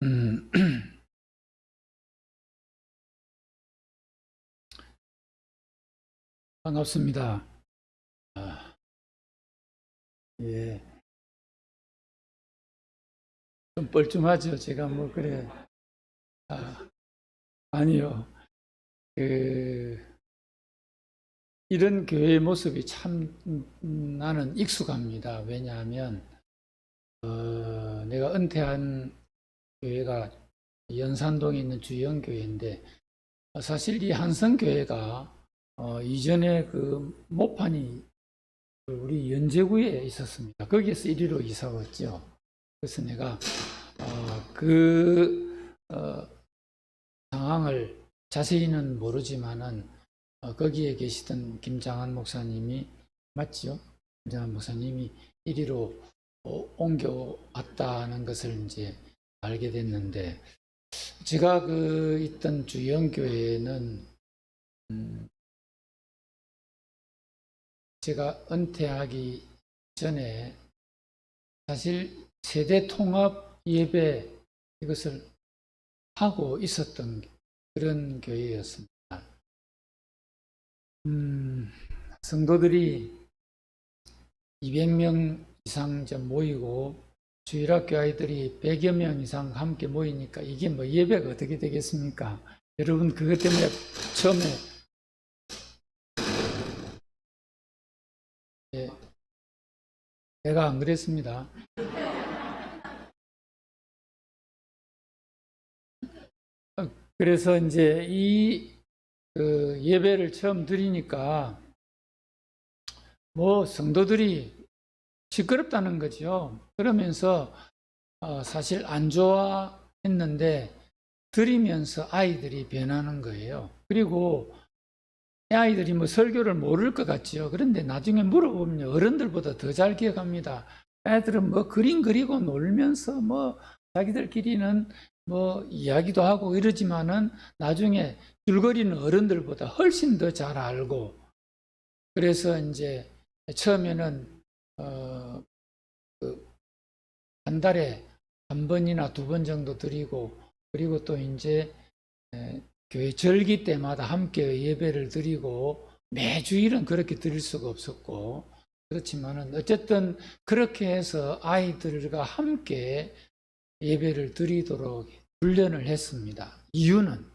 음, 반갑습니다. 아, 예. 좀 뻘쭘하죠. 제가 뭐, 그래. 아, 아니요. 그, 이런 교회의 모습이 참 나는 익숙합니다. 왜냐하면, 내가 은퇴한 교회가 연산동에 있는 주영교회인데, 사실 이 한성교회가, 이전에 그 모판이 우리 연제구에 있었습니다. 거기에서 이리로 이사 왔죠. 그래서 내가 상황을 자세히는 모르지만은 거기에 계시던 김장한 목사님이 맞죠? 김장한 목사님이 이리로 옮겨왔다는 것을 이제 알게 됐는데, 제가 그 있던 주영교회는 제가 은퇴하기 전에 사실 세대 통합 예배 이것을 하고 있었던 그런 교회였습니다. 성도들이 200명 이상 좀 모이고 주일학교 아이들이 100여 명 이상 함께 모이니까 이게 뭐 예배가 어떻게 되겠습니까? 여러분 그것 때문에 처음에 내가 안 그랬습니다. 그래서 이제 이 예배를 처음 드리니까 뭐 성도들이 시끄럽다는 거죠. 그러면서 사실 안 좋아했는데 드리면서 아이들이 변하는 거예요. 그리고 아이들이 뭐 설교를 모를 것 같죠. 그런데 나중에 물어보면 어른들보다 더 잘 기억합니다. 애들은 뭐 그림 그리고 놀면서 뭐 자기들끼리는 뭐 이야기도 하고 이러지만은 나중에 줄거리는 어른들보다 훨씬 더 잘 알고, 그래서 이제 처음에는 한 달에 한 번이나 두 번 정도 드리고, 그리고 또 이제 교회 절기 때마다 함께 예배를 드리고, 매주일은 그렇게 드릴 수가 없었고, 그렇지만은 어쨌든 그렇게 해서 아이들과 함께 예배를 드리도록 훈련을 했습니다. 이유는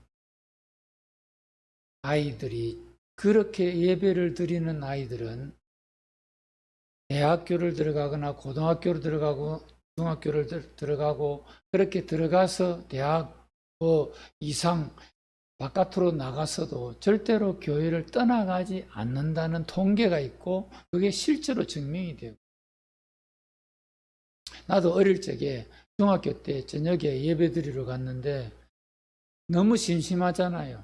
아이들이 그렇게 예배를 드리는 아이들은 대학교를 들어가거나 고등학교를 들어가고 중학교를 들어가고 그렇게 들어가서 대학 이상 바깥으로 나가서도 절대로 교회를 떠나가지 않는다는 통계가 있고, 그게 실제로 증명이 되고, 나도 어릴 적에 중학교 때 저녁에 예배 드리러 갔는데 너무 심심하잖아요.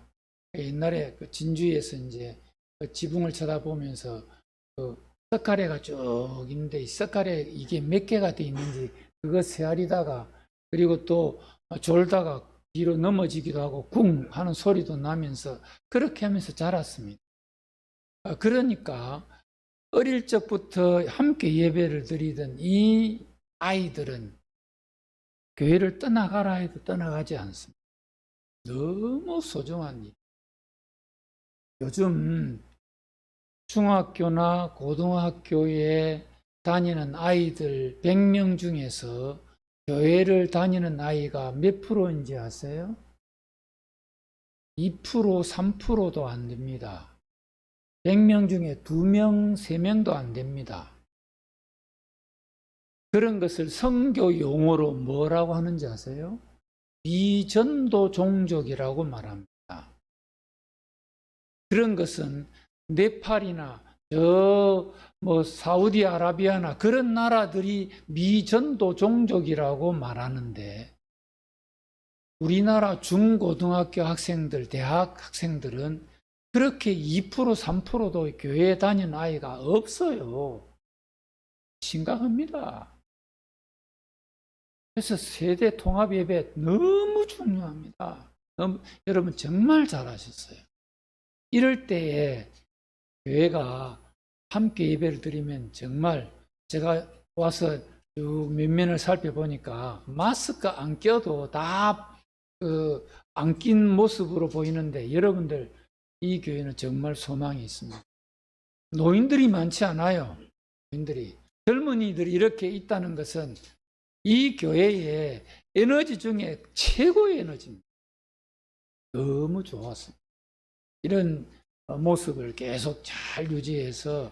옛날에 그 진주에서 이제 그 지붕을 쳐다보면서 그 석가래가 쭉 있는데, 이 석가래 이게 몇 개가 돼 있는지 그거 세알이다가, 그리고 또 졸다가 뒤로 넘어지기도 하고 쿵 하는 소리도 나면서 그렇게 하면서 자랐습니다. 그러니까 어릴 적부터 함께 예배를 드리던 이 아이들은 교회를 떠나가라 해도 떠나가지 않습니다. 너무 소중한 일. 요즘 중학교나 고등학교에 다니는 아이들 100명 중에서 교회를 다니는 아이가 몇 프로인지 아세요? 2%, 3%도 안 됩니다. 100명 중에 2명, 3명도 안 됩니다. 그런 것을 선교 용어로 뭐라고 하는지 아세요? 비전도 종족이라고 말합니다. 그런 것은 네팔이나 사우디아라비아나 그런 나라들이 미전도 종족이라고 말하는데, 우리나라 중고등학교 학생들, 대학 학생들은 그렇게 2%, 3%도 교회에 다니는 아이가 없어요. 심각합니다. 그래서 세대 통합 예배 너무 중요합니다. 여러분 정말 잘하셨어요. 이럴 때에 교회가 함께 예배를 드리면 정말 제가 와서 쭉 면면을 살펴보니까 마스크 안 껴도 다 안 낀 모습으로 보이는데, 여러분들 이 교회는 정말 소망이 있습니다. 노인들이 많지 않아요. 노인들이. 젊은이들이 이렇게 있다는 것은 이 교회의 에너지 중에 최고의 에너지입니다. 너무 좋았습니다. 이런 모습을 계속 잘 유지해서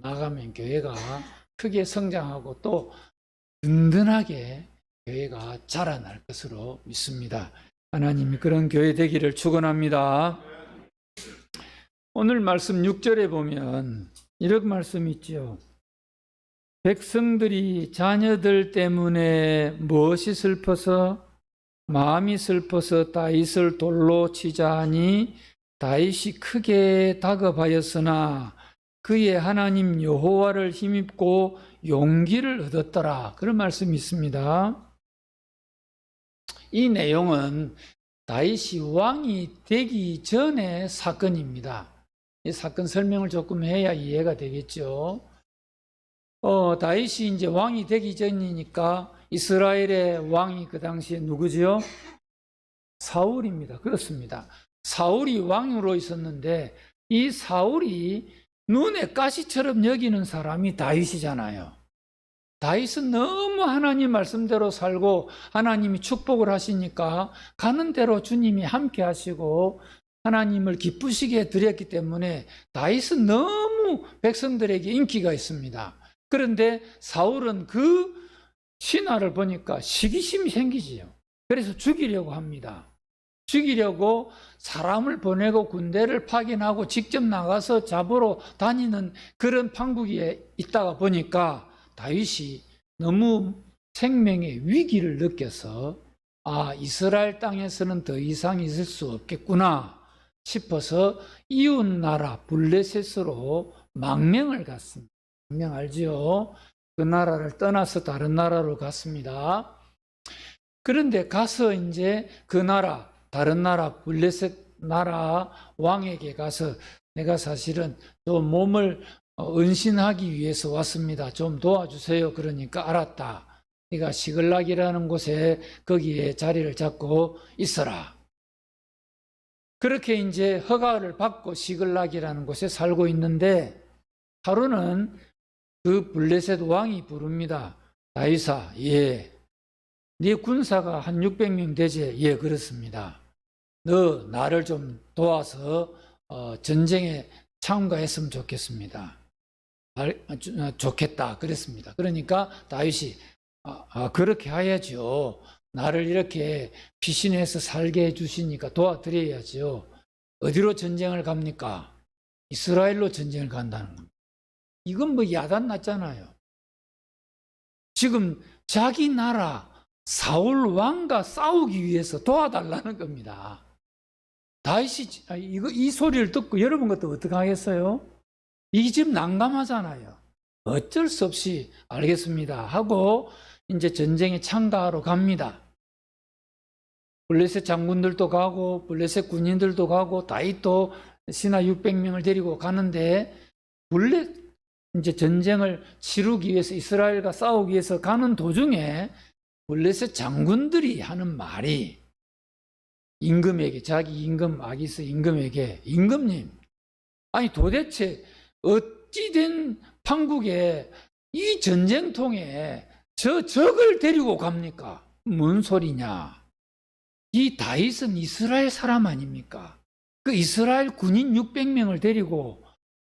나가면 교회가 크게 성장하고 또 든든하게 교회가 자라날 것으로 믿습니다. 하나님이 그런 교회 되기를 축원합니다. 오늘 말씀 6절에 보면 이런 말씀이 있죠. 백성들이 자녀들 때문에 무엇이 슬퍼서 마음이 슬퍼서 다윗을 돌로 치자 하니 다윗이 크게 다급하였으나 그의 하나님 여호와를 힘입고 용기를 얻었더라. 그런 말씀이 있습니다. 이 내용은 다윗이 왕이 되기 전의 사건입니다. 이 사건 설명을 조금 해야 이해가 되겠죠. 다윗이 이제 왕이 되기 전이니까 이스라엘의 왕이 그 당시에 누구지요? 사울입니다. 그렇습니다. 사울이 왕으로 있었는데 이 사울이 눈에 가시처럼 여기는 사람이 다윗이잖아요. 다윗은 너무 하나님 말씀대로 살고 하나님이 축복을 하시니까 가는 대로 주님이 함께 하시고 하나님을 기쁘시게 드렸기 때문에 다윗은 너무 백성들에게 인기가 있습니다. 그런데 사울은 그 신하를 보니까 시기심이 생기지요. 그래서 죽이려고 합니다. 죽이려고 사람을 보내고 군대를 파견하고 직접 나가서 잡으러 다니는 그런 판국에 있다가 보니까 다윗이 너무 생명의 위기를 느껴서 이스라엘 땅에서는 더 이상 있을 수 없겠구나 싶어서 이웃 나라 블레셋으로 망명을 갔습니다. 망명 알지요? 그 나라를 떠나서 다른 나라로 갔습니다. 그런데 가서 이제 그 나라, 다른 나라 블레셋 나라 왕에게 가서 내가 사실은 좀 몸을 은신하기 위해서 왔습니다. 좀 도와주세요. 그러니까 알았다. 네가 시글락이라는 곳에 거기에 자리를 잡고 있어라. 그렇게 이제 허가를 받고 시글락이라는 곳에 살고 있는데 하루는 그 블레셋 왕이 부릅니다. 다윗아, 예. 네 군사가 한 600명 되지? 예, 그렇습니다. 너 나를 좀 도와서 전쟁에 참가했으면 좋겠습니다. 좋겠다 그랬습니다. 그러니까 다윗이 그렇게 해야죠. 나를 이렇게 피신해서 살게 해주시니까 도와드려야죠. 어디로 전쟁을 갑니까? 이스라엘로 전쟁을 간다는 겁니다. 이건 뭐 야단 났잖아요. 지금 자기 나라 사울 왕과 싸우기 위해서 도와달라는 겁니다. 다윗이 이 소리를 듣고 여러분 것도 어떻게 하겠어요? 이게 지금 난감하잖아요. 어쩔 수 없이 알겠습니다 하고 이제 전쟁에 참가하러 갑니다. 블레셋 장군들도 가고 블레셋 군인들도 가고 다윗도 신하 600명을 데리고 가는데 이제 전쟁을 치르기 위해서 이스라엘과 싸우기 위해서 가는 도중에 블레셋 장군들이 하는 말이 임금에게, 자기 임금 아기스 임금에게, 임금님, 아니 도대체 어찌된 판국에 이 전쟁통에 저 적을 데리고 갑니까? 뭔 소리냐? 이 다윗은 이스라엘 사람 아닙니까? 그 이스라엘 군인 600명을 데리고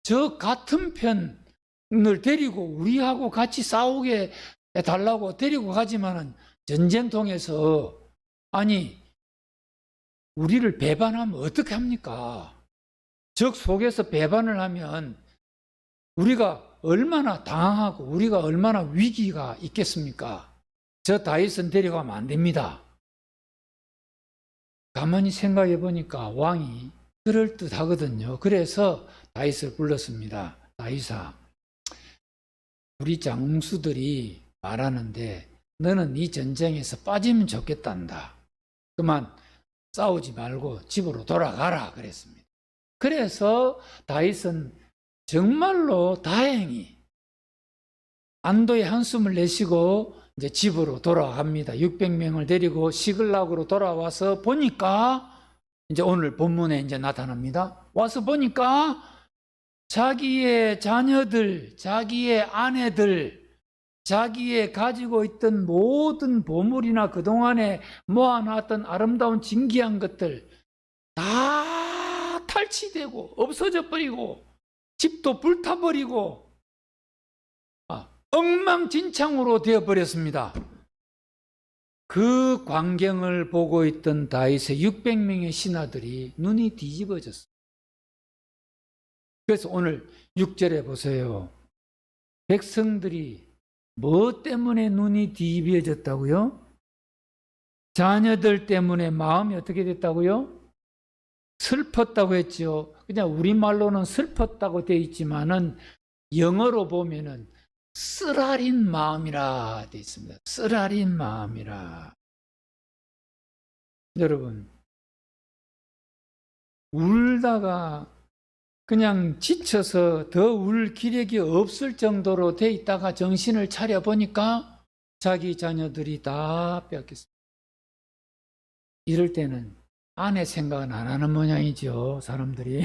저 같은 편을 데리고 우리하고 같이 싸우게 해달라고 데리고 가지만은 전쟁통에서 아니 우리를 배반하면 어떻게 합니까? 적 속에서 배반을 하면 우리가 얼마나 당황하고 우리가 얼마나 위기가 있겠습니까? 저 다윗은 데려가면 안 됩니다. 가만히 생각해 보니까 왕이 그럴듯하거든요. 그래서 다윗을 불렀습니다. 다윗아, 우리 장수들이 말하는데 너는 이 전쟁에서 빠지면 좋겠단다. 그만 싸우지 말고 집으로 돌아가라 그랬습니다. 그래서 다윗은 정말로 다행히 안도의 한숨을 내쉬고 이제 집으로 돌아갑니다. 600명을 데리고 시글락으로 돌아와서 보니까 이제 오늘 본문에 이제 나타납니다. 와서 보니까 자기의 자녀들, 자기의 아내들, 자기의 가지고 있던 모든 보물이나 그동안에 모아놨던 아름다운 진귀한 것들 다 탈취되고 없어져 버리고 집도 불타버리고 엉망진창으로 되어버렸습니다. 그 광경을 보고 있던 다윗의 600명의 신하들이 눈이 뒤집어졌어요. 그래서 오늘 6절에 보세요. 백성들이 뭐 때문에 눈이 뒤집어졌다고요? 자녀들 때문에 마음이 어떻게 됐다고요? 슬펐다고 했죠. 그냥 우리말로는 슬펐다고 되어 있지만은 영어로 보면은 쓰라린 마음이라 되어 있습니다. 쓰라린 마음이라. 여러분, 울다가 그냥 지쳐서 더 울 기력이 없을 정도로 돼 있다가 정신을 차려 보니까 자기 자녀들이 다 뺏겼습니다. 이럴 때는 아내 생각은 안 하는 모양이죠, 사람들이.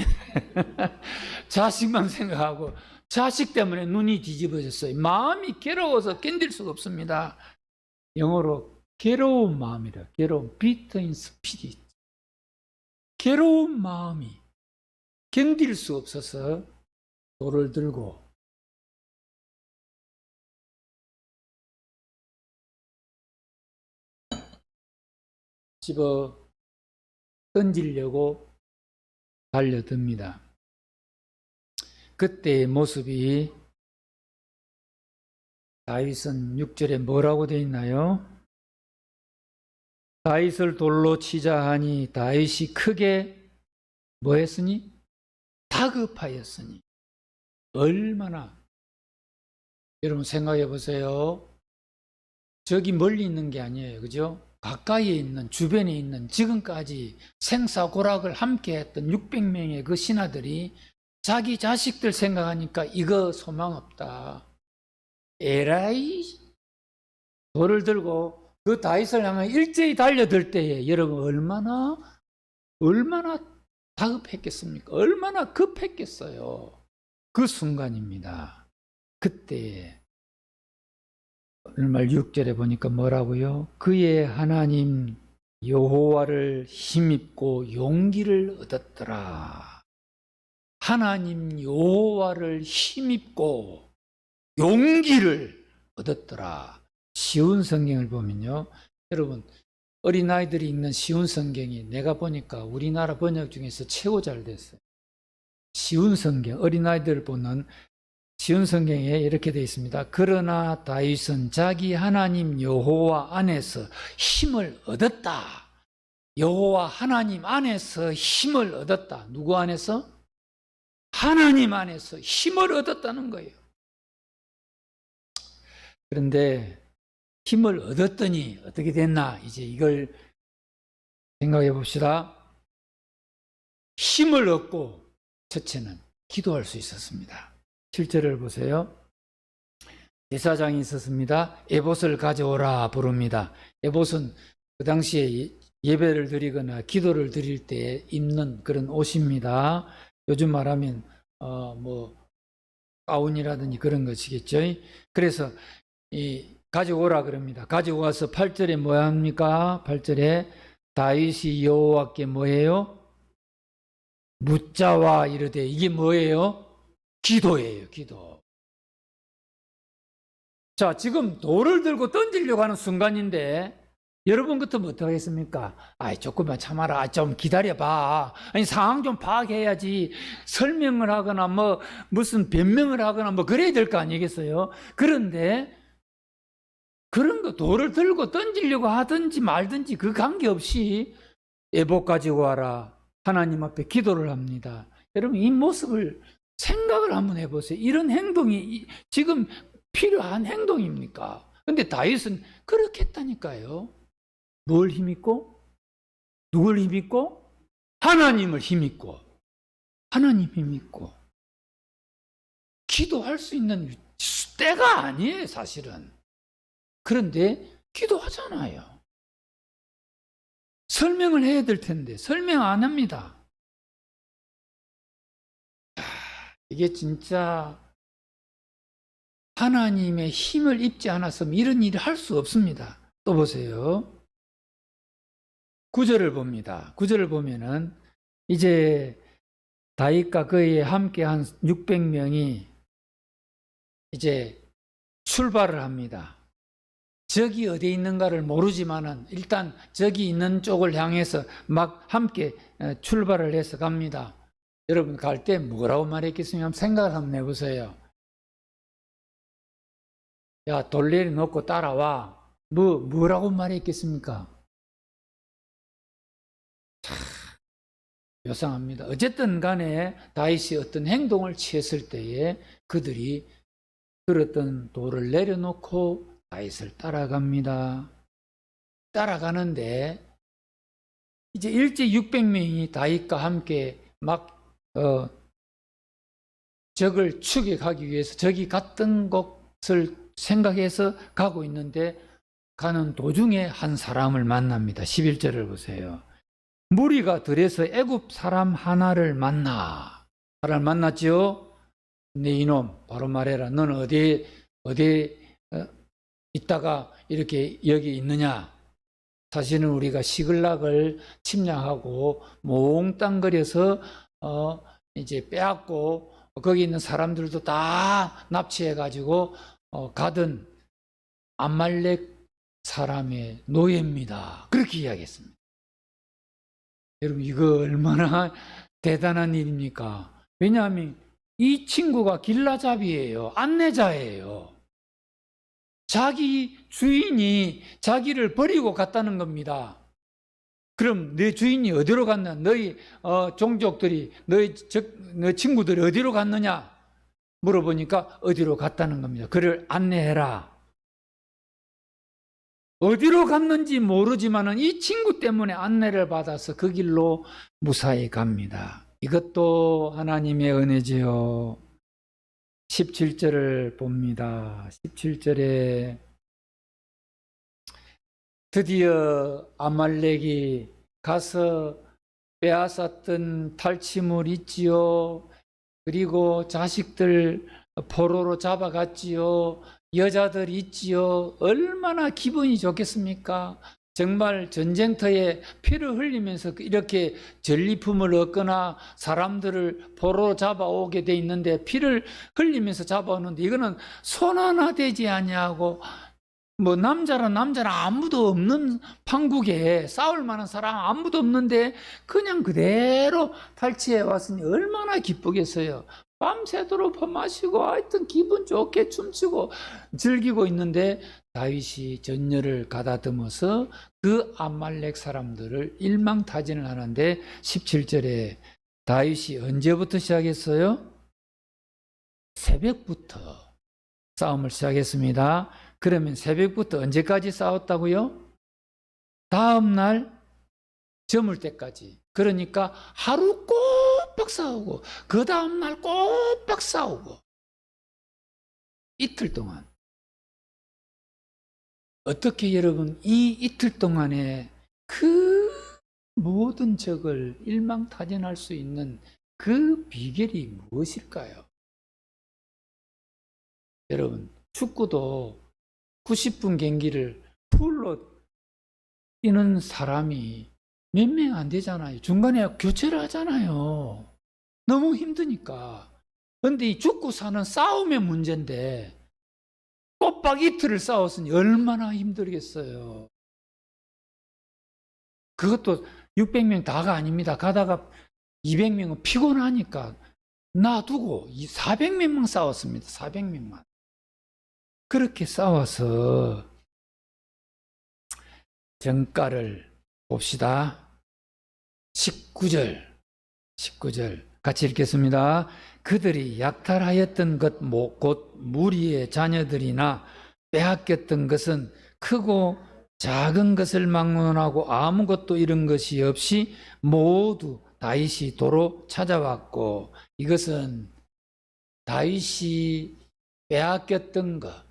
자식만 생각하고 자식 때문에 눈이 뒤집어졌어요. 마음이 괴로워서 견딜 수가 없습니다. 영어로 괴로운 마음이라, 괴로운, bitter in spirit. 괴로운 마음이 견딜 수 없어서 돌을 들고 집어 던지려고 달려듭니다. 그때의 모습이 다윗은 6절에 뭐라고 되어 있나요? 다윗을 돌로 치자 하니 다윗이 크게 뭐 했으니? 다급하였으니. 얼마나, 여러분 생각해 보세요. 저기 멀리 있는 게 아니에요. 그죠? 가까이에 있는, 주변에 있는, 지금까지 생사고락을 함께 했던 600명의 그 신하들이 자기 자식들 생각하니까 이거 소망 없다. 에라이, 돌을 들고 그 다윗을 향해 일제히 달려들 때에 여러분 얼마나 다급했겠습니까? 얼마나 급했겠어요. 그 순간입니다. 그때 오늘 6절에 보니까 뭐라고요? 그의 하나님 여호와를 힘입고 용기를 얻었더라. 하나님 여호와를 힘입고 용기를 얻었더라. 쉬운 성경을 보면요, 여러분 어린아이들이 읽는 쉬운 성경이 내가 보니까 우리나라 번역 중에서 최고 잘 됐어요. 쉬운 성경, 어린아이들 보는 쉬운 성경에 이렇게 되어 있습니다. 그러나 다윗은 자기 하나님 여호와 안에서 힘을 얻었다. 여호와 하나님 안에서 힘을 얻었다. 누구 안에서? 하나님 안에서 힘을 얻었다는 거예요. 그런데 힘을 얻었더니 어떻게 됐나? 이제 이걸 생각해 봅시다. 힘을 얻고 첫째는 기도할 수 있었습니다. 7절을 보세요. 제사장이 있었습니다. 에봇을 가져오라 부릅니다. 에봇은 그 당시에 예배를 드리거나 기도를 드릴 때 입는 그런 옷입니다. 요즘 말하면 가운이라든지 그런 것이겠죠. 그래서 가져오라 그럽니다. 가져와서 8절에 뭐 합니까? 8절에 다윗이 여호와께 뭐예요? 묻자와 이르되, 이게 뭐예요? 기도예요, 기도. 자, 지금 돌을 들고 던지려고 하는 순간인데 여러분 같으면 어떡하겠습니까? 조금만 참아라. 좀 기다려봐. 아니, 상황 좀 파악해야지. 설명을 하거나 무슨 변명을 하거나 그래야 될 거 아니겠어요? 그런데 그런 거 돌을 들고 던지려고 하든지 말든지 그 관계없이 에봇 가지고 와라. 하나님 앞에 기도를 합니다. 여러분 이 모습을 생각을 한번 해보세요. 이런 행동이 지금 필요한 행동입니까? 근데 다윗은 그렇게 했다니까요. 뭘 힘입고? 누굴 힘입고? 하나님을 힘입고, 하나님 힘입고 기도할 수 있는 때가 아니에요, 사실은. 그런데 기도하잖아요. 설명을 해야 될 텐데 설명 안 합니다. 이게 진짜 하나님의 힘을 입지 않았으면 이런 일을 할 수 없습니다. 또 보세요. 9절을 봅니다. 9절을 보면은 이제 다윗과 그에 함께한 600명이 이제 출발을 합니다. 적이 어디에 있는가를 모르지만은 일단 적이 있는 쪽을 향해서 막 함께 출발을 해서 갑니다. 여러분 갈 때 뭐라고 말했겠습니까? 생각을 한번 해보세요. 야, 돌 내려놓고 따라와. 뭐라고 말했겠습니까? 참 요상합니다. 어쨌든 간에 다윗이 어떤 행동을 취했을 때에 그들이 들었던 돌을 내려놓고 다윗을 따라갑니다. 따라가는데 이제 일제 600명이 다윗과 함께 막 적을 추격하기 위해서 적이 갔던 곳을 생각해서 가고 있는데 가는 도중에 한 사람을 만납니다. 11절을 보세요. 무리가 들에서 애굽 사람 하나를 만나. 사람을 만났죠? 네 이놈 바로 말해라. 너는 어디에 있다가 이렇게 여기 있느냐? 사실은 우리가 시글락을 침략하고 몽땅거려서 이제 빼앗고 거기 있는 사람들도 다 납치해가지고 가던 암말렉 사람의 노예입니다. 그렇게 이야기했습니다. 여러분 이거 얼마나 대단한 일입니까? 왜냐하면 이 친구가 길라잡이에요. 안내자예요. 자기 주인이 자기를 버리고 갔다는 겁니다. 그럼 내 주인이 어디로 갔냐? 너희 종족들이 너희 친구들이 어디로 갔느냐? 물어보니까 어디로 갔다는 겁니다. 그를 안내해라. 어디로 갔는지 모르지만은 이 친구 때문에 안내를 받아서 그 길로 무사히 갑니다. 이것도 하나님의 은혜지요. 17절을 봅니다. 17절에 드디어 아말렉이 가서 빼앗았던 탈취물 있지요. 그리고 자식들 포로로 잡아갔지요. 여자들 있지요. 얼마나 기분이 좋겠습니까? 정말 전쟁터에 피를 흘리면서 이렇게 전리품을 얻거나 사람들을 포로로 잡아오게 돼 있는데 피를 흘리면서 잡아오는데 이거는 손 하나 되지 아니하고 뭐 남자란 아무도 없는 판국에 싸울 만한 사람 아무도 없는데 그냥 그대로 탈취해 왔으니 얼마나 기쁘겠어요. 밤새도록 밥 마시고 하여튼 기분 좋게 춤추고 즐기고 있는데 다윗이 전열을 가다듬어서 그 암말렉 사람들을 일망타진을 하는데 17절에 다윗이 언제부터 시작했어요? 새벽부터 싸움을 시작했습니다. 그러면 새벽부터 언제까지 싸웠다고요? 다음 날 저물 때까지. 그러니까 하루 꼬박 싸우고 그 다음 날 꼬박 싸우고 이틀 동안. 어떻게 여러분 이 이틀 동안에 그 모든 적을 일망타진할 수 있는 그 비결이 무엇일까요? 여러분 축구도 90분 경기를 풀로 뛰는 사람이 몇 명 안 되잖아요. 중간에 교체를 하잖아요. 너무 힘드니까. 그런데 이 죽고 사는 싸움의 문제인데 꼬박 이틀을 싸웠으니 얼마나 힘들겠어요. 그것도 600명 다가 아닙니다. 가다가 200명은 피곤하니까 놔두고 400명만 싸웠습니다. 400명만. 그렇게 싸워서 정가를 봅시다. 19절 같이 읽겠습니다. 그들이 약탈하였던 것 곧 무리의 자녀들이나 빼앗겼던 것은 크고 작은 것을 막론하고 아무것도 잃은 것이 없이 모두 다윗이 도로 찾아왔고 이것은 다윗이 빼앗겼던 것,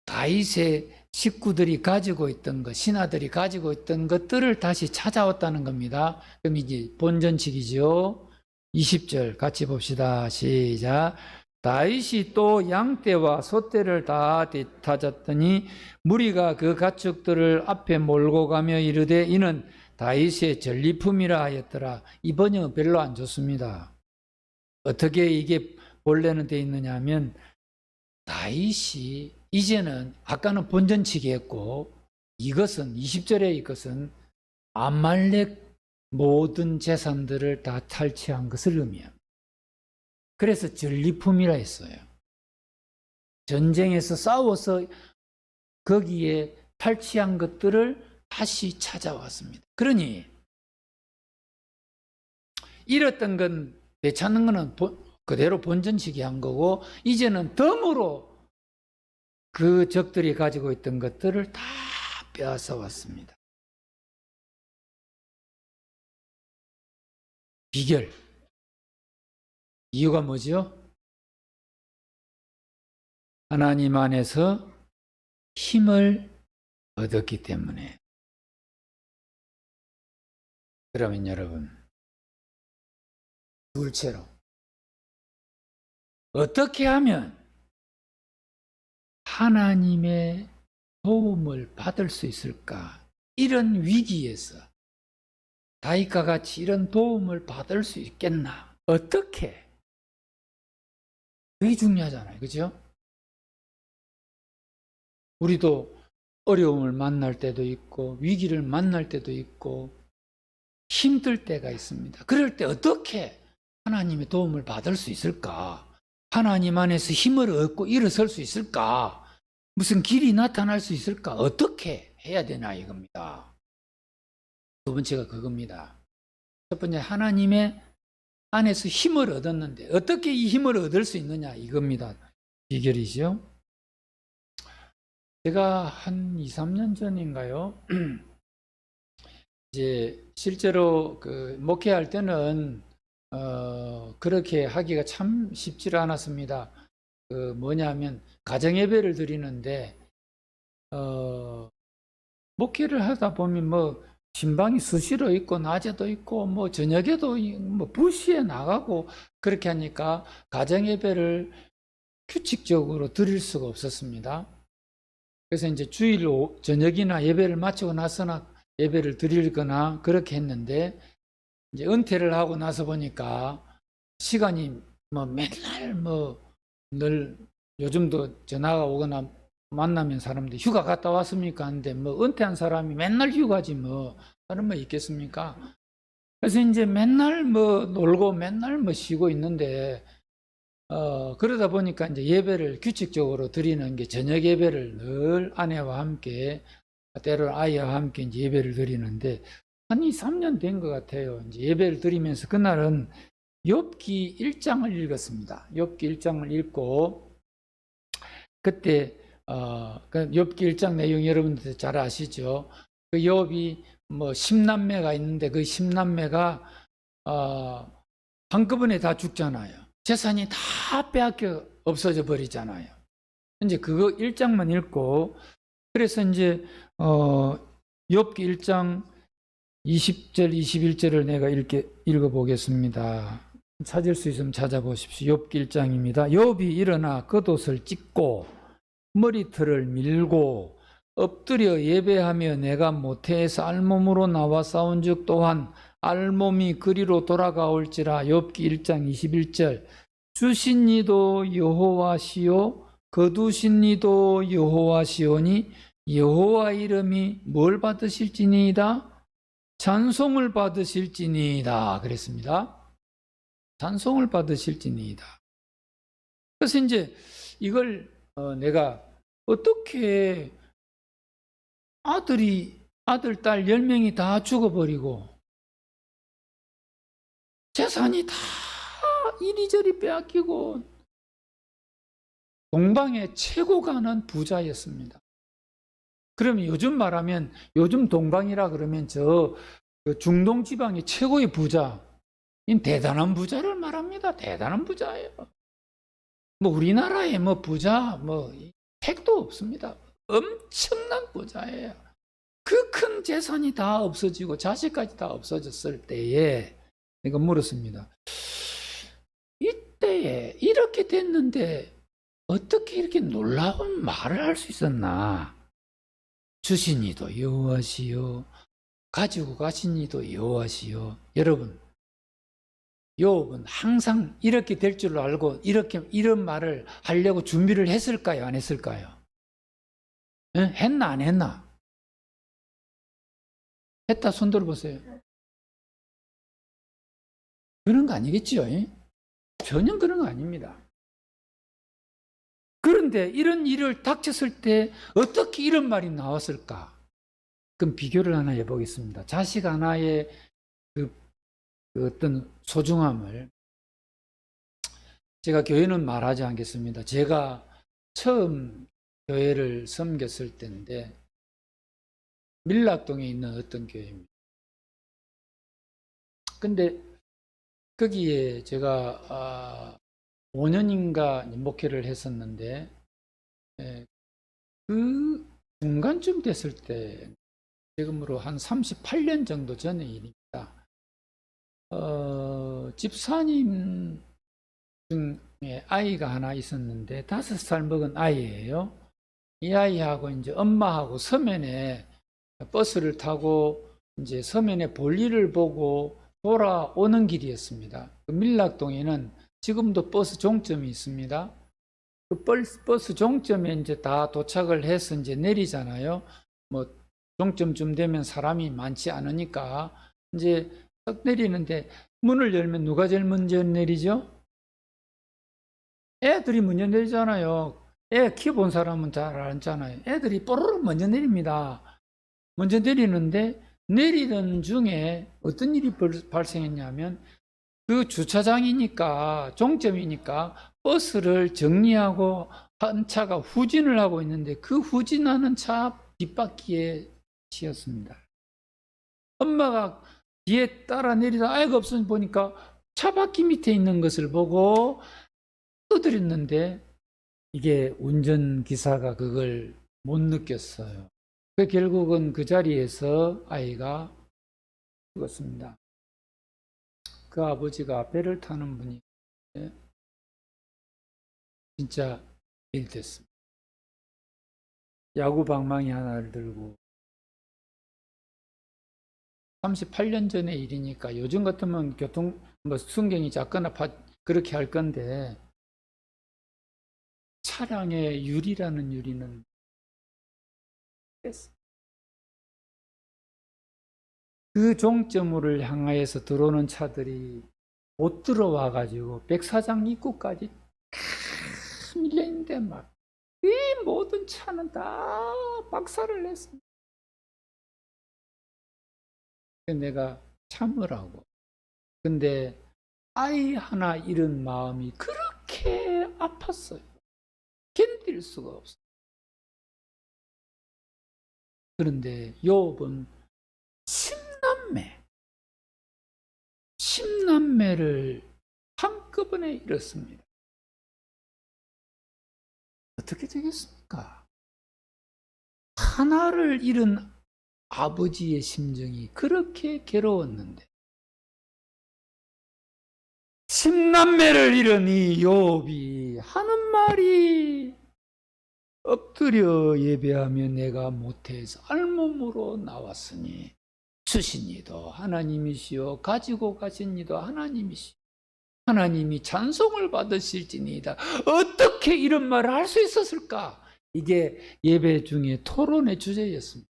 다윗의 식구들이 가지고 있던 것, 신하들이 가지고 있던 것들을 다시 찾아왔다는 겁니다. 그럼 이제 본전칙이죠. 20절 같이 봅시다. 시작. 다윗이 또 양떼와 소떼를 다 뒤찾았더니 무리가 그 가축들을 앞에 몰고 가며 이르되 이는 다윗의 전리품이라 하였더라. 이 번역은 별로 안 좋습니다. 어떻게 이게 본래는 돼 있느냐 하면 다윗이 이제는 아까는 본전치기 했고 이것은 20절에 이것은 아말렉 모든 재산들을 다 탈취한 것을 의미합니다. 그래서 전리품이라 했어요. 전쟁에서 싸워서 거기에 탈취한 것들을 다시 찾아왔습니다. 그러니 잃었던 건 되찾는 거는 그대로 본전치기 한 거고 이제는 덤으로 그 적들이 가지고 있던 것들을 다 빼앗아 왔습니다. 비결. 이유가 뭐죠? 하나님 안에서 힘을 얻었기 때문에. 그러면 여러분, 둘째로 어떻게 하면 하나님의 도움을 받을 수 있을까? 이런 위기에서 다윗과 같이 이런 도움을 받을 수 있겠나? 어떻게? 되게 중요하잖아요. 그죠? 우리도 어려움을 만날 때도 있고 위기를 만날 때도 있고 힘들 때가 있습니다. 그럴 때 어떻게 하나님의 도움을 받을 수 있을까? 하나님 안에서 힘을 얻고 일어설 수 있을까? 무슨 길이 나타날 수 있을까? 어떻게 해야 되나 이겁니다. 두 번째가 그겁니다. 첫 번째, 하나님의 안에서 힘을 얻었는데 어떻게 이 힘을 얻을 수 있느냐 이겁니다. 비결이죠. 제가 한 2, 3년 전인가요? 이제 실제로 그 목회할 때는 그렇게 하기가 참 쉽지 않았습니다. 그 뭐냐면 가정 예배를 드리는데 목회를 하다 보면 뭐 신방이 수시로 있고 낮에도 있고 뭐 저녁에도 뭐 부시에 나가고 그렇게 하니까 가정 예배를 규칙적으로 드릴 수가 없었습니다. 그래서 이제 주일 저녁이나 예배를 마치고 나서나 예배를 드리거나 그렇게 했는데 이제 은퇴를 하고 나서 보니까 시간이 뭐 맨날 뭐 늘 요즘도 전화가 오거나 만나면 사람들이 휴가 갔다 왔습니까? 하는데 뭐 은퇴한 사람이 맨날 휴가지 뭐 다른 뭐 있겠습니까? 그래서 이제 맨날 뭐 놀고 맨날 뭐 쉬고 있는데 그러다 보니까 이제 예배를 규칙적으로 드리는 게 저녁 예배를 늘 아내와 함께 때로는 아이와 함께 이제 예배를 드리는데 한 2, 3년 된 것 같아요. 이제 예배를 드리면서 그날은 욥기 1장을 읽었습니다. 욥기 1장을 읽고 그때 그 욥기 1장 내용 여러분들 잘 아시죠? 그 욥이 뭐 10남매가 있는데 그 10남매가 한꺼번에 다 죽잖아요. 재산이 다 빼앗겨 없어져 버리잖아요. 이제 그거 1장만 읽고 그래서 이제 욥기 1장 20절 21절을 내가 읽어보겠습니다. 찾을 수 있으면 찾아보십시오. 욥기 1장입니다. 욥이 일어나 겉옷을 찢고 머리털을 밀고 엎드려 예배하며 내가 모태에서 알몸으로 나와 싸운즉 또한 알몸이 그리로 돌아가올지라. 욥기 1장 21절. 주신 이도 여호와시요 거두신 이도 여호와시오니 여호와 이름이 뭘 받으실지니이다? 찬송을 받으실지니이다. 그랬습니다. 찬송을 받으실지니이다. 그래서 이제 이걸 내가 어떻게 아들, 딸 10명이 다 죽어버리고 재산이 다 이리저리 빼앗기고 동방의 최고 가는 부자였습니다. 그러면 요즘 말하면 요즘 동방이라 그러면 저 중동 지방의 최고의 부자, 이 대단한 부자를 말합니다. 대단한 부자예요. 뭐 우리나라에 뭐 부자 뭐 택도 없습니다. 엄청난 부자예요. 그 큰 재산이 다 없어지고 자식까지 다 없어졌을 때에 내가 물었습니다. 이때에 이렇게 됐는데 어떻게 이렇게 놀라운 말을 할 수 있었나? 주신 이도 여호와시요 가지고 가신 이도 여호와시요. 여러분, 욥은 항상 이렇게 될 줄 알고 이렇게 이런 말을 하려고 준비를 했을까요? 안 했을까요? 예? 했나 안 했나? 했다 손 들어보세요. 그런 거 아니겠지요? 전혀 그런 거 아닙니다. 그런데 이런 일을 닥쳤을 때 어떻게 이런 말이 나왔을까? 그럼 비교를 하나 해보겠습니다. 자식 하나의 그 어떤 소중함을, 제가 교회는 말하지 않겠습니다. 제가 처음 교회를 섬겼을 때인데 밀락동에 있는 어떤 교회입니다. 근데 거기에 제가 5년인가 목회를 했었는데 그 중간쯤 됐을 때, 지금으로 한 38년 정도 전의 일입니다. 집사님 중에 아이가 하나 있었는데 5살 먹은 아이예요. 이 아이하고 이제 엄마하고 서면에 버스를 타고 이제 서면에 볼일을 보고 돌아오는 길이었습니다. 그 밀락동에는 지금도 버스 종점이 있습니다. 그 버스 종점에 이제 다 도착을 해서 이제 내리잖아요. 뭐 종점쯤 되면 사람이 많지 않으니까 이제 딱 내리는데 문을 열면 누가 제일 먼저 내리죠? 애들이 먼저 내리잖아요. 애 키워본 사람은 잘 알잖아요. 애들이 뽀로로 먼저 내립니다. 먼저 내리는데 내리던 중에 어떤 일이 발생했냐면 그 주차장이니까 종점이니까 버스를 정리하고 한 차가 후진을 하고 있는데 그 후진하는 차 뒷바퀴에 치였습니다. 엄마가 뒤에 따라 내리다 아이가 없으니 보니까 차 바퀴 밑에 있는 것을 보고 떠들였는데 이게 운전기사가 그걸 못 느꼈어요. 결국은 그 자리에서 아이가 죽었습니다. 그 아버지가 배를 타는 분이 진짜 일 됐습니다. 야구 방망이 하나를 들고 38년 전의 일이니까 요즘 같으면 순경이 작거나 그렇게 할 건데, 차량의 유리라는 유리는 뺐어요. 그 종점을 향하여서 들어오는 차들이 못 들어와 가지고 백사장 입구까지 다 밀려 있는데 막 이 모든 차는 다 박살을 냈습니다. 내가 참으라고. 근데 아이 하나 잃은 마음이 그렇게 아팠어요. 견딜 수가 없어요. 그런데 욥은 10남매를 한꺼번에 잃었습니다. 어떻게 되겠습니까? 하나를 잃은 아버지의 심정이 그렇게 괴로웠는데 10남매를 잃은 이 욥이 하는 말이, 엎드려 예배하며 내가 못해서 알몸으로 나왔으니 주신 이도 하나님이시요 가지고 가신 이도 하나님이시요 하나님이 찬송을 받으실지니이다. 어떻게 이런 말을 할 수 있었을까? 이게 예배 중에 토론의 주제였습니다.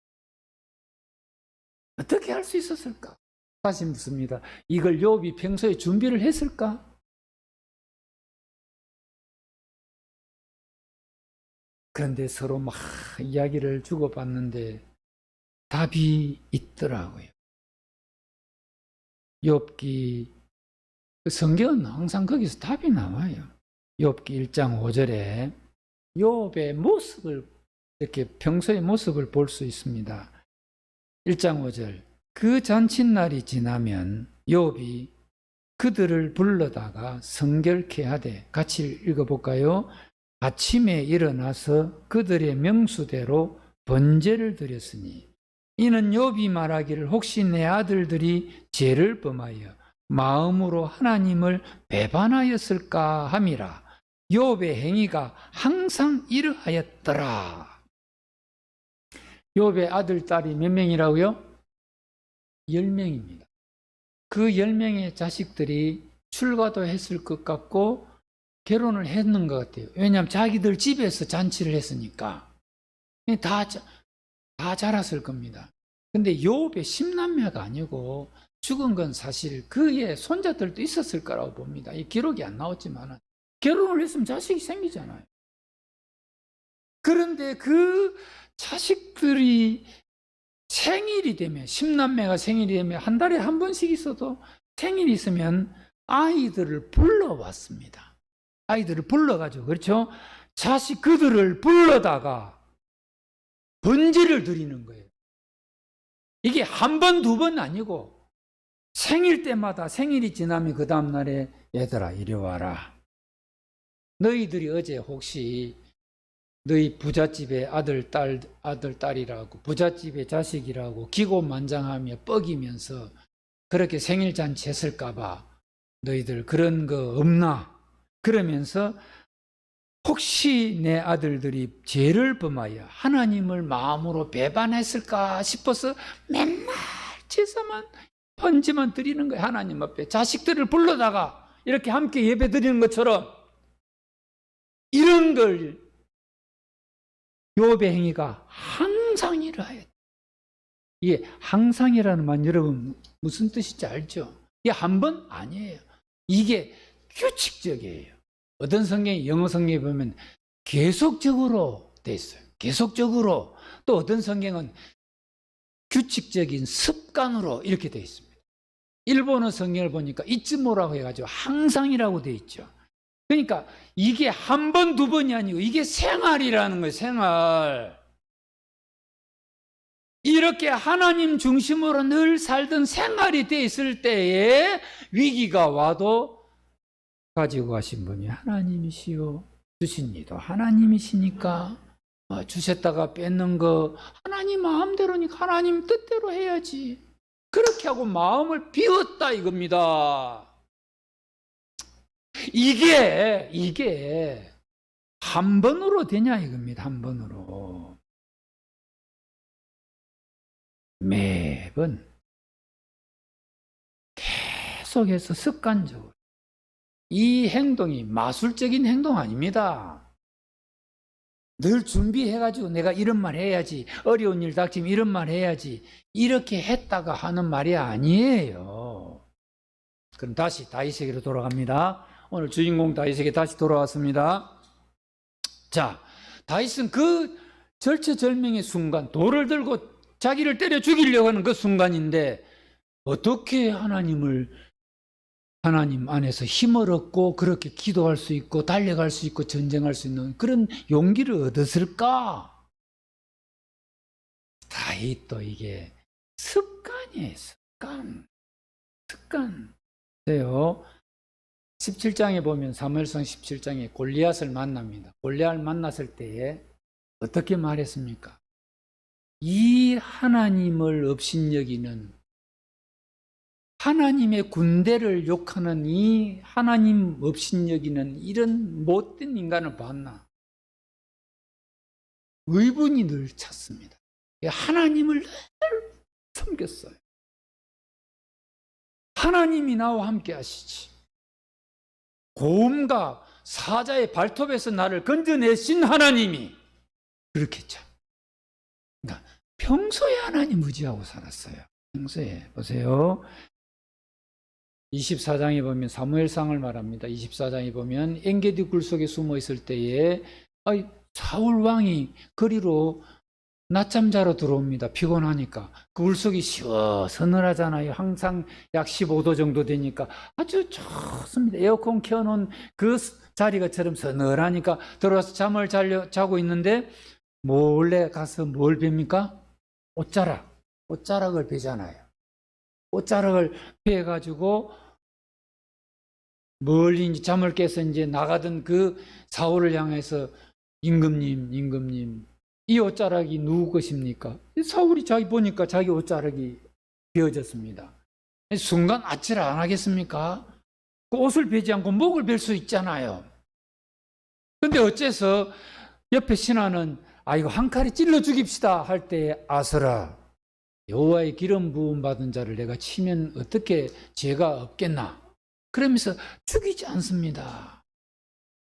어떻게 할 수 있었을까? 다시 묻습니다. 이걸 욥이 평소에 준비를 했을까? 그런데 서로 막 이야기를 주고받는데 답이 있더라고요. 욥기, 성경은 항상 거기서 답이 나와요. 욥기 1장 5절에 욥의 모습을, 이렇게 평소의 모습을 볼 수 있습니다. 1장 5절, 그 잔칫날이 지나면 욥이 그들을 불러다가 성결케 하되, 같이 읽어볼까요? 아침에 일어나서 그들의 명수대로 번제를 드렸으니 이는 욥이 말하기를 혹시 내 아들들이 죄를 범하여 마음으로 하나님을 배반하였을까 함이라. 욥의 행위가 항상 이러하였더라. 욥의 아들, 딸이 몇 명이라고요? 10명입니다. 그 10명의 자식들이 출가도 했을 것 같고 결혼을 했는 것 같아요. 왜냐하면 자기들 집에서 잔치를 했으니까 다 자랐을 겁니다. 근데 욥의 10남매가 아니고 죽은 건 사실 그의 손자들도 있었을 거라고 봅니다. 이 기록이 안 나왔지만 결혼을 했으면 자식이 생기잖아요. 그런데 그 자식들이 생일이 되면, 10남매가 생일이 되면 한 달에 한 번씩 있어도 생일이 있으면 아이들을 불러왔습니다. 아이들을 불러가지고, 그렇죠? 그들을 불러다가 번제를 드리는 거예요. 이게 한 번, 두 번 아니고 생일 때마다, 생일이 지나면 그 다음날에 얘들아 이리 와라. 너희들이 어제 혹시 너희 부잣집의 아들, 딸이라고, 부잣집의 자식이라고 기고만장하며 뻐기면서 그렇게 생일잔치 했을까봐 너희들 그런 거 없나? 그러면서 혹시 내 아들들이 죄를 범하여 하나님을 마음으로 배반했을까 싶어서 맨날 제사만 번제만 드리는 거예요. 하나님 앞에 자식들을 불러다가 이렇게 함께 예배 드리는 것처럼 이런 걸 욥의 행위가 항상 이러하였다. 이게 항상이라는 말 여러분 무슨 뜻인지 알죠? 이게 한 번 아니에요. 이게 규칙적이에요. 어떤 성경이, 영어 성경에 보면 계속적으로 돼 있어요. 계속적으로. 또 어떤 성경은 규칙적인 습관으로 이렇게 돼 있습니다. 일본어 성경을 보니까 이츠모라고 해가지고 항상이라고 돼 있죠. 그러니까 이게 한 번, 두 번이 아니고 이게 생활이라는 거예요. 생활. 이렇게 하나님 중심으로 늘 살던 생활이 돼 있을 때에 위기가 와도 가지고 가신 분이 하나님이시요, 주신 이도 하나님이시니까 주셨다가 뺏는 거 하나님 마음대로니까 하나님 뜻대로 해야지. 그렇게 하고 마음을 비웠다 이겁니다. 이게 한 번으로 되냐 이겁니다. 한 번으로. 매번 계속해서 습관적으로. 이 행동이 마술적인 행동 아닙니다. 늘 준비해가지고 내가 이런 말 해야지, 어려운 일 닥치면 이런 말 해야지, 이렇게 했다가 하는 말이 아니에요. 그럼 다시 다윗에게로 돌아갑니다. 오늘 주인공 다윗에게 다시 돌아왔습니다. 자, 다윗은 그 절체절명의 순간, 돌을 들고 자기를 때려 죽이려고 하는 그 순간인데 어떻게 하나님 안에서 힘을 얻고 그렇게 기도할 수 있고 달려갈 수 있고 전쟁할 수 있는 그런 용기를 얻었을까? 다윗도 이게 습관이에요. 습관. 17장에 보면 사무엘상 17장에 골리앗을 만납니다. 골리앗을 만났을 때에 어떻게 말했습니까? 이 하나님을 업신여기는, 하나님의 군대를 욕하는 이 하나님 업신여기는 이런 못된 인간을 봤나? 의분이 늘 찼습니다. 하나님을 늘 섬겼어요. 하나님이 나와 함께 하시지. 고음과 사자의 발톱에서 나를 건져내신 하나님이 그렇게 참. 그러니까 평소에 하나님 의지하고 살았어요. 평소에. 보세요. 24장에 보면 사무엘상을 말합니다. 24장에 보면 엔게디 굴 속에 숨어 있을 때에 사울 왕이 거리로 낮잠 자러 들어옵니다. 피곤하니까. 그 굴 속이 서늘하잖아요. 항상 약 15도 정도 되니까 아주 좋습니다. 에어컨 켜놓은 그 자리가처럼 서늘하니까 들어와서 잠을 자고 있는데 몰래 가서 뭘 뵙니까? 옷자락을 베잖아요. 옷자락을 베가지고 멀리 이제 잠을 깨서 이제 나가던 그 사울을 향해서 임금님, 이 옷자락이 누구 것입니까? 사울이 자기 보니까 자기 옷자락이 베어졌습니다. 순간 아찔 안 하겠습니까? 그 옷을 베지 않고 목을 벨 수 있잖아요. 근데 어째서 옆에 신하는 이거 한 칼에 찔러 죽입시다 할 때 아서라, 여호와의 기름 부음 받은 자를 내가 치면 어떻게 죄가 없겠나? 그러면서 죽이지 않습니다.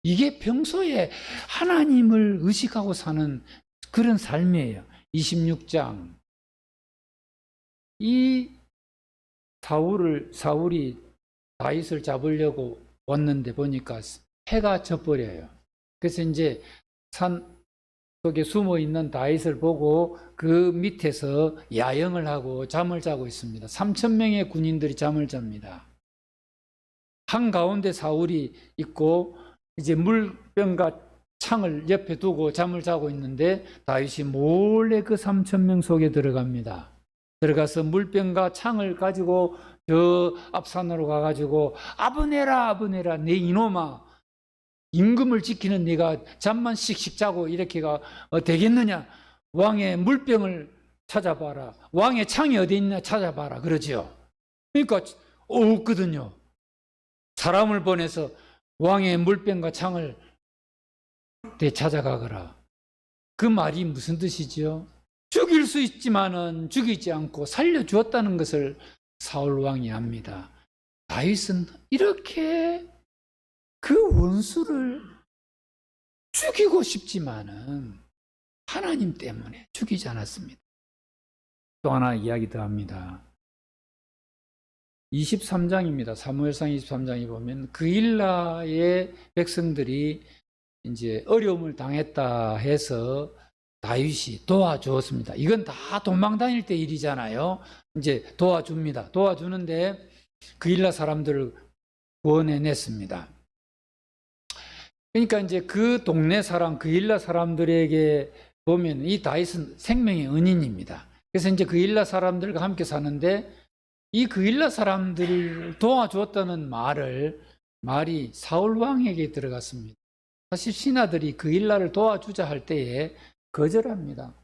이게 평소에 하나님을 의식하고 사는 그런 삶이에요. 26장. 이 사울이 다윗을 잡으려고 왔는데 보니까 해가 져버려요. 그래서 이제 산 속에 숨어 있는 다윗을 보고 그 밑에서 야영을 하고 잠을 자고 있습니다. 3,000명의 군인들이 잠을 잡니다. 한가운데 사울이 있고 이제 물병과 창을 옆에 두고 잠을 자고 있는데 다윗이 몰래 그 3,000명 속에 들어갑니다. 들어가서 물병과 창을 가지고 저 앞산으로 가가지고 아브네라 내 이놈아, 임금을 지키는 네가 잠만 씩씩 자고 이렇게가 되겠느냐? 왕의 물병을 찾아봐라. 왕의 창이 어디 있냐 찾아봐라. 그러지요. 그러니까 없거든요. 사람을 보내서 왕의 물병과 창을 되찾아가거라. 그 말이 무슨 뜻이지요? 죽일 수 있지만은 죽이지 않고 살려주었다는 것을 사울 왕이 압니다. 다윗은 이렇게 그 원수를 죽이고 싶지만은 하나님 때문에 죽이지 않았습니다. 또 하나 이야기 더 합니다. 23장입니다. 사무엘상 23장에 보면 그일라의 백성들이 이제 어려움을 당했다 해서 다윗이 도와주었습니다. 이건 다 도망 다닐 때 일이잖아요. 이제 도와줍니다. 도와주는데 그일라 사람들을 구원해냈습니다. 그러니까 이제 그 동네 사람, 그일라 사람들에게 보면 이 다윗은 생명의 은인입니다. 그래서 이제 그일라 사람들과 함께 사는데 이 그일라 사람들을 도와주었다는 말이 사울 왕에게 들어갔습니다. 사실 신하들이 그일라를 도와주자 할 때에 거절합니다.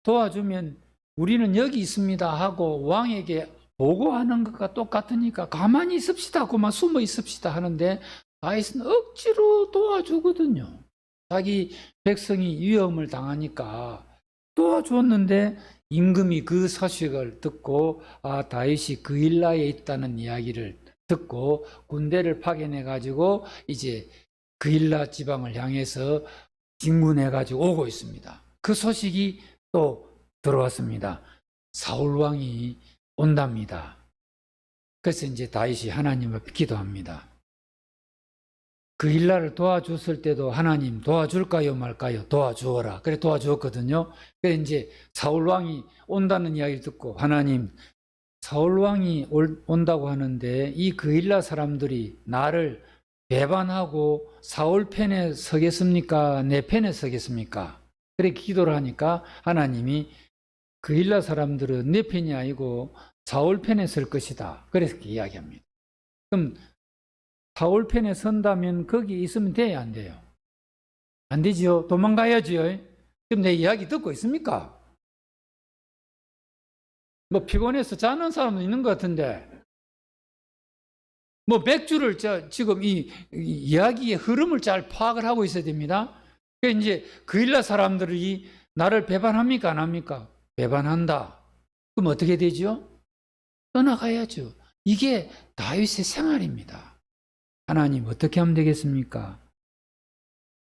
도와주면 우리는 여기 있습니다 하고 왕에게 보고하는 것과 똑같으니까 가만히 있읍시다, 그만 숨어 있읍시다 하는데 다윗은 억지로 도와주거든요. 자기 백성이 위험을 당하니까 도와주었는데 임금이 그 소식을 듣고 다윗이 그일라에 있다는 이야기를 듣고 군대를 파견해 가지고 이제 그일라 지방을 향해서 진군해 가지고 오고 있습니다. 그 소식이 또 들어왔습니다. 사울 왕이 온답니다. 그래서 이제 다윗이 하나님 앞에 기도합니다. 그일라를 도와줬을 때도 하나님 도와줄까요 말까요? 도와주어라. 그래 도와주었거든요. 그래 이제 사울 왕이 온다는 이야기를 듣고 하나님, 사울 왕이 온다고 하는데 이 그일라 사람들이 나를 배반하고 사울 편에 서겠습니까? 내 편에 서겠습니까? 그렇게 기도를 하니까 하나님이 그일라 사람들은 내 편이 아니고 사울 편에 설 것이다. 그래서 이야기합니다. 그럼 사울 편에 선다면 거기 있으면 돼야 안 돼요? 안 되지요. 도망가야지요. 지금 내 이야기 듣고 있습니까? 뭐 피곤해서 자는 사람도 있는 것 같은데 뭐 맥주를 지금 이 이야기의 흐름을 잘 파악을 하고 있어야 됩니다. 그러니까 이제 그일라 사람들이 나를 배반합니까? 안 합니까? 배반한다. 그럼 어떻게 되죠? 떠나가야죠. 이게 다윗의 생활입니다. 하나님 어떻게 하면 되겠습니까?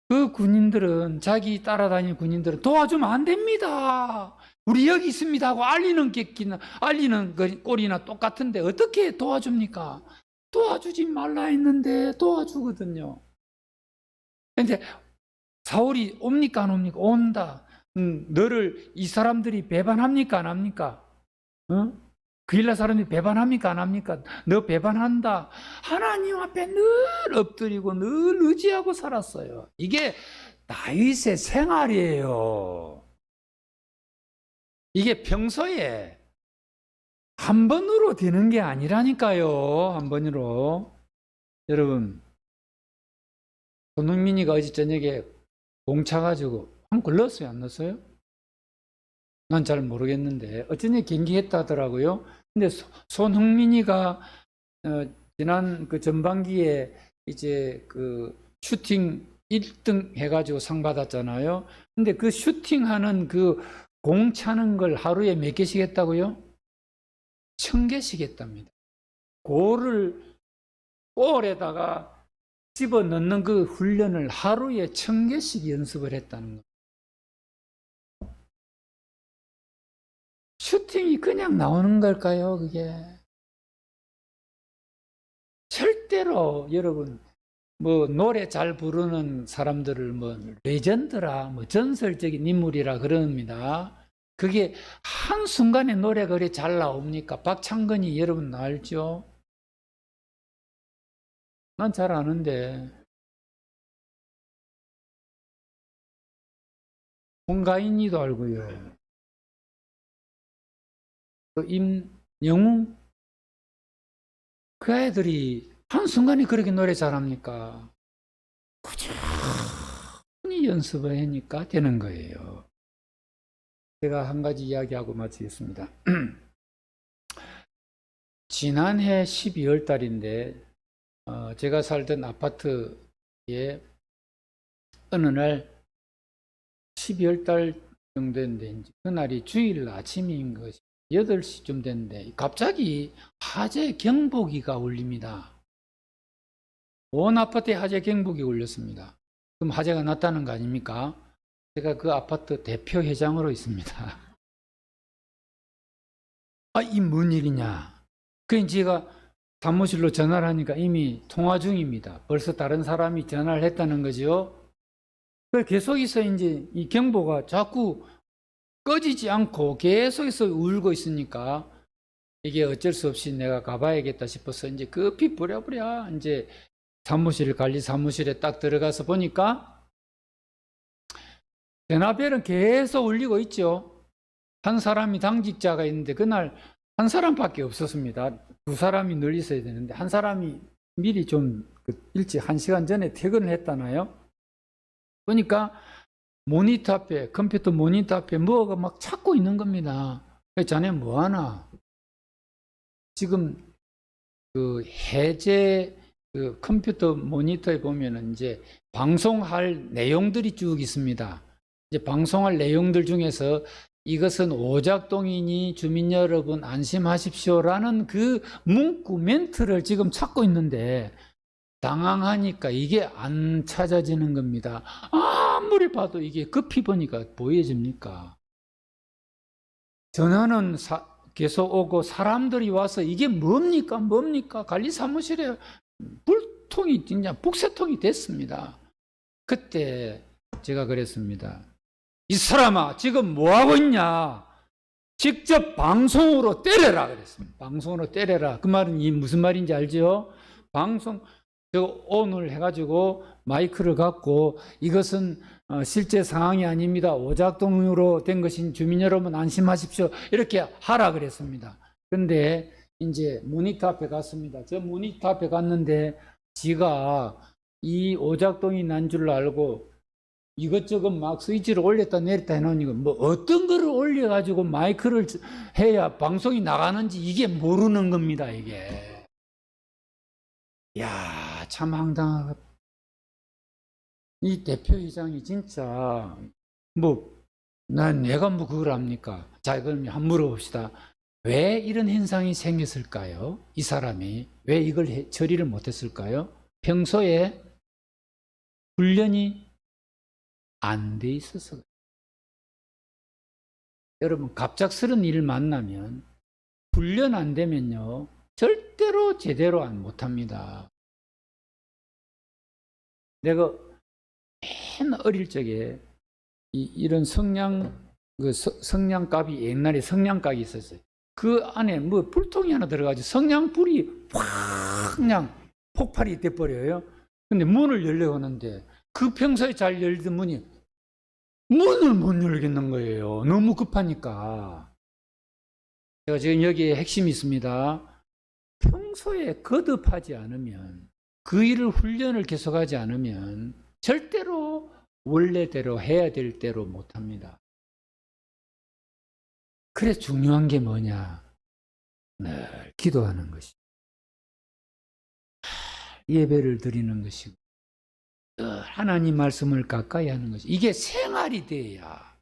그 군인들은 자기 따라다니는 군인들은 도와주면 안 됩니다. 우리 여기 있습니다 하고 알리는 꼴이나 똑같은데 어떻게 도와줍니까? 도와주지 말라 했는데 도와주거든요. 근데 사울이 옵니까 안 옵니까? 온다. 너를 이 사람들이 배반합니까 안 합니까? 그일라 사람이 배반합니까 안 합니까? 너 배반한다. 하나님 앞에 늘 엎드리고 늘 의지하고 살았어요. 이게 다윗의 생활이에요. 이게 평소에 한 번으로 되는 게 아니라니까요. 한 번으로. 여러분, 손흥민이가 어제 저녁에 공 차가지고 한 골 넣었어요? 안 넣었어요? 난 잘 모르겠는데 어쩐지 경기했다더라고요. 근데 손흥민이가 지난 그 전반기에 이제 그 슈팅 1등 해가지고 상 받았잖아요. 근데 그 슈팅하는 그 공 차는 걸 하루에 몇 개씩 했다고요? 1000개씩 했답니다. 골에다가 집어 넣는 그 훈련을 하루에 1000개씩 연습을 했다는 거예요. 슈팅이 그냥 나오는 걸까요, 그게? 절대로 여러분, 뭐 노래 잘 부르는 사람들을 뭐 레전드라, 뭐 전설적인 인물이라 그럽니다. 그게 한순간에 노래가 그래 잘 나옵니까? 박창근이 여러분 알죠? 난 잘 아는데. 홍가인이도 알고요. 또 임영웅, 그 아이들이 한순간에 그렇게 노래 잘합니까? 꾸준히 연습을 하니까 되는 거예요. 제가 한 가지 이야기하고 마치겠습니다. 지난해 12월 달인데 제가 살던 아파트에 어느 날 12월 달 정도인데 그날이 주일 아침인 것이 8시쯤 됐는데 갑자기 화재 경보기가 울립니다. 온 아파트에 화재 경보기 울렸습니다. 그럼 화재가 났다는 거 아닙니까? 제가 그 아파트 대표 회장으로 있습니다. 아, 이 뭔 일이냐? 그래서 제가 사무실로 전화를 하니까 이미 통화 중입니다. 벌써 다른 사람이 전화를 했다는 거죠. 계속해서 이제 이 경보가 자꾸 꺼지지 않고 계속해서 울고 있으니까 이게 어쩔 수 없이 내가 가봐야겠다 싶어서 이제 급히 부랴부랴 이제 관리 사무실에 딱 들어가서 보니까 전화벨은 계속 울리고 있죠. 한 사람이 당직자가 있는데 그날 한 사람밖에 없었습니다. 두 사람이 늘 있어야 되는데 한 사람이 미리 좀 일찍 1시간 전에 퇴근을 했다나요? 보니까 모니터 앞에, 컴퓨터 모니터 앞에 뭐가 막 찾고 있는 겁니다. 자네 뭐 하나? 지금 그 해제 그 컴퓨터 모니터에 보면은 이제 방송할 내용들이 쭉 있습니다. 이제 방송할 내용들 중에서 이것은 오작동이니 주민 여러분 안심하십시오라는 그 문구 멘트를 지금 찾고 있는데 당황하니까 이게 안 찾아지는 겁니다. 아무리 봐도 이게 급히 보니까 보여집니까? 전화는 계속 오고 사람들이 와서 이게 뭡니까? 관리 사무실에 불통이 그냥 북새통이 됐습니다. 그때 제가 그랬습니다. 이 사람아 지금 뭐하고 있냐? 직접 방송으로 때려라 그랬습니다. 방송으로 때려라. 그 말은 무슨 말인지 알죠? 오늘 해가지고 마이크를 갖고 이것은 실제 상황이 아닙니다. 오작동으로 된 것인 주민 여러분 안심하십시오. 이렇게 하라 그랬습니다. 근데 이제 모니터 앞에 갔습니다. 저 모니터 앞에 갔는데 지가 이 오작동이 난 줄 알고 이것저것 막 스위치를 올렸다 내렸다 해놓으니까 뭐 어떤 거를 올려가지고 마이크를 해야 방송이 나가는지 이게 모르는 겁니다. 이게. 야, 참 황당하다. 이 대표이장이 진짜 내가 뭐 그걸 압니까? 자, 그럼 한번 물어봅시다. 왜 이런 현상이 생겼을까요? 이 사람이 왜 이걸 처리를 못했을까요? 평소에 훈련이 안 돼 있어서. 여러분, 갑작스런 일을 만나면 훈련 안 되면요 절대로 제대로 못합니다. 내가 맨 어릴 적에 이런 성냥갑이 옛날에 성냥갑이 있었어요. 그 안에 뭐 불통이 하나 들어가지고 성냥불이 확 그냥 폭발이 돼버려요. 근데 문을 열려고 하는데 그 평소에 잘 열던 문을 못 열겠는 거예요. 너무 급하니까. 제가 지금 여기에 핵심이 있습니다. 평소에 거듭하지 않으면 그 일을 훈련을 계속하지 않으면 절대로 원래대로 해야 될 대로 못합니다. 그래서 중요한 게 뭐냐? 늘 기도하는 것이, 예배를 드리는 것이고, 늘 하나님 말씀을 가까이 하는 것이, 이게 생활이 돼야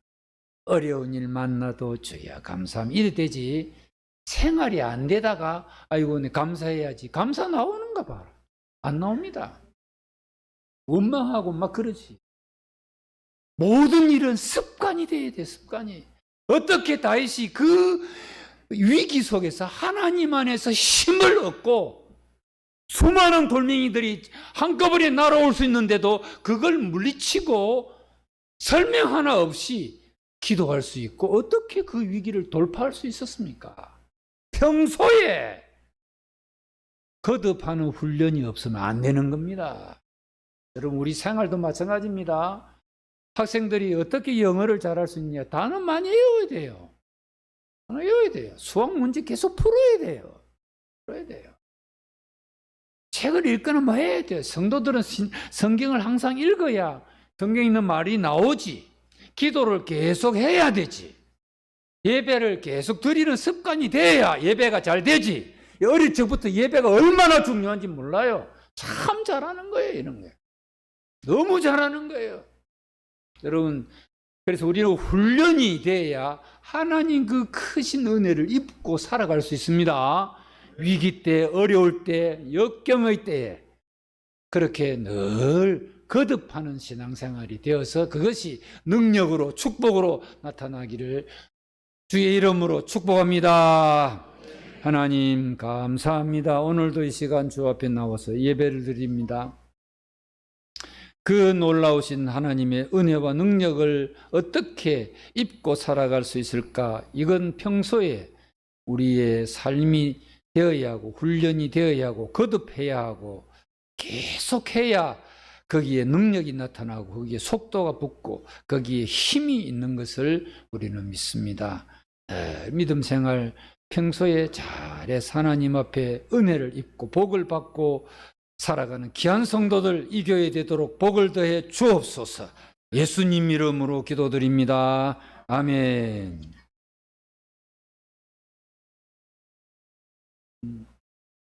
어려운 일 만나도 주여 감사합니다 이래 되지. 생활이 안 되다가 아이고 내 감사해야지, 감사 나오는가 봐라. 안 나옵니다. 원망하고 막 그러지. 모든 일은 습관이 돼야 돼. 습관이. 어떻게 다윗이 그 위기 속에서 하나님 안에서 힘을 얻고 수많은 돌멩이들이 한꺼번에 날아올 수 있는데도 그걸 물리치고 설명 하나 없이 기도할 수 있고, 어떻게 그 위기를 돌파할 수 있었습니까? 평소에 거듭하는 훈련이 없으면 안 되는 겁니다. 여러분, 우리 생활도 마찬가지입니다. 학생들이 어떻게 영어를 잘할 수 있냐? 단어 많이 외워야 돼요. 단어 외워야 돼요. 수학 문제 계속 풀어야 돼요. 풀어야 돼요. 책을 읽거나 뭐 해야 돼요. 성도들은 성경을 항상 읽어야 성경에 있는 말이 나오지. 기도를 계속 해야 되지. 예배를 계속 드리는 습관이 돼야 예배가 잘 되지. 어릴 적부터 예배가 얼마나 중요한지 몰라요. 참 잘하는 거예요, 이런 거. 너무 잘하는 거예요. 여러분, 그래서 우리는 훈련이 돼야 하나님 그 크신 은혜를 입고 살아갈 수 있습니다. 위기 때, 어려울 때, 역경의 때에 그렇게 늘 거듭하는 신앙생활이 되어서 그것이 능력으로, 축복으로 나타나기를 주의 이름으로 축복합니다. 하나님 감사합니다. 오늘도 이 시간 주 앞에 나와서 예배를 드립니다. 그 놀라우신 하나님의 은혜와 능력을 어떻게 입고 살아갈 수 있을까? 이건 평소에 우리의 삶이 되어야 하고 훈련이 되어야 하고 거듭해야 하고 계속해야 거기에 능력이 나타나고 거기에 속도가 붙고 거기에 힘이 있는 것을 우리는 믿습니다. 믿음 생활 평소에 잘해서 하나님 앞에 은혜를 입고 복을 받고 살아가는 귀한 성도들 이 교회 되도록 복을 더해 주옵소서. 예수님 이름으로 기도드립니다. 아멘.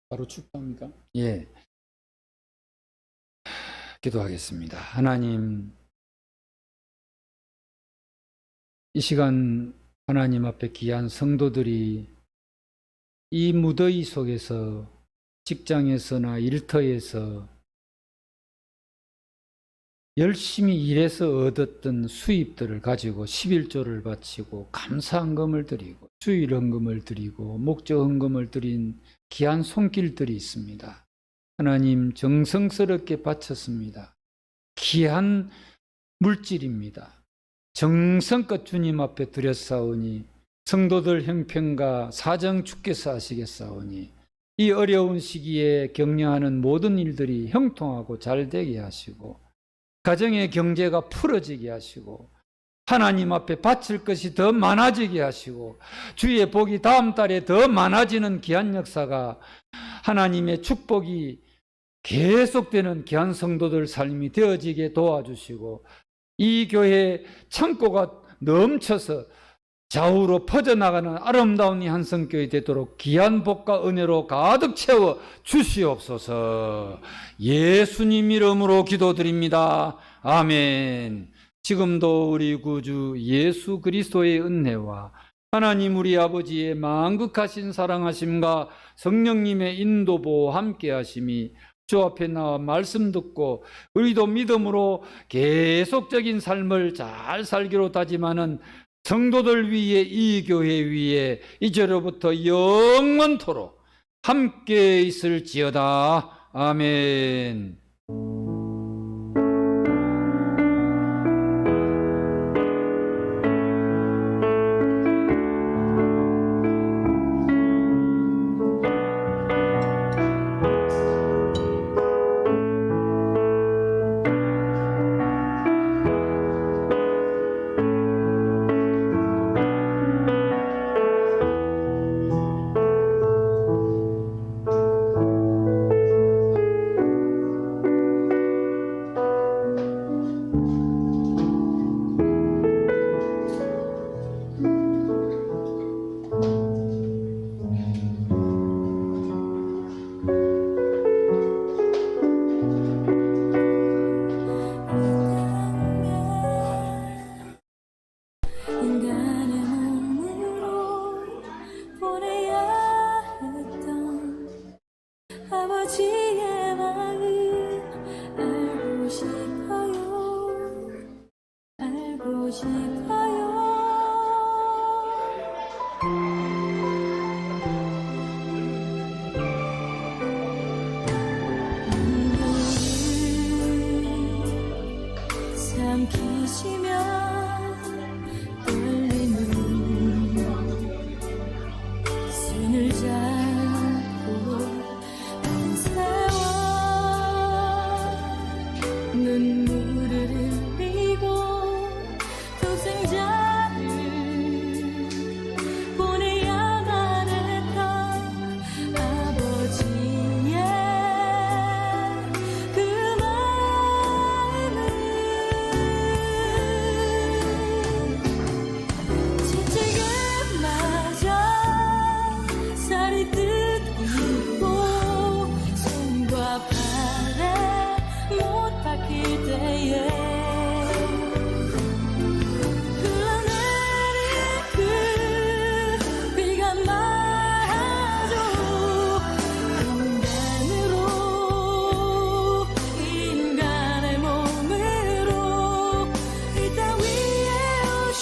바로 축도합니까? 예. 기도하겠습니다. 하나님, 이 시간 하나님 앞에 귀한 성도들이 이 무더위 속에서 직장에서나 일터에서 열심히 일해서 얻었던 수입들을 가지고 11조를 바치고 감사헌금을 드리고 주일헌금을 드리고 목적헌금을 드린 귀한 손길들이 있습니다. 하나님, 정성스럽게 바쳤습니다. 귀한 물질입니다. 정성껏 주님 앞에 드렸사오니 성도들 형편과 사정 주께서 하시겠사오니 이 어려운 시기에 격려하는 모든 일들이 형통하고 잘 되게 하시고 가정의 경제가 풀어지게 하시고 하나님 앞에 바칠 것이 더 많아지게 하시고 주의 복이 다음 달에 더 많아지는 귀한 역사가 하나님의 축복이 계속되는 귀한 성도들 삶이 되어지게 도와주시고 이 교회 창고가 넘쳐서 좌우로 퍼져나가는 아름다운 이 한성교회 되도록 귀한 복과 은혜로 가득 채워 주시옵소서. 예수님 이름으로 기도드립니다. 아멘. 지금도 우리 구주 예수 그리스도의 은혜와 하나님 우리 아버지의 만극하신 사랑하심과 성령님의 인도보호 함께 하심이 주 앞에 나와 말씀 듣고 우리도 믿음으로 계속적인 삶을 잘 살기로 다짐하는 성도들 위에 이 교회 위에 이제로부터 영원토록 함께 있을지어다. 아멘. 인간의 몸으로 보내야 했던 아버지의 마음 알고 싶어요. 알고 싶어요.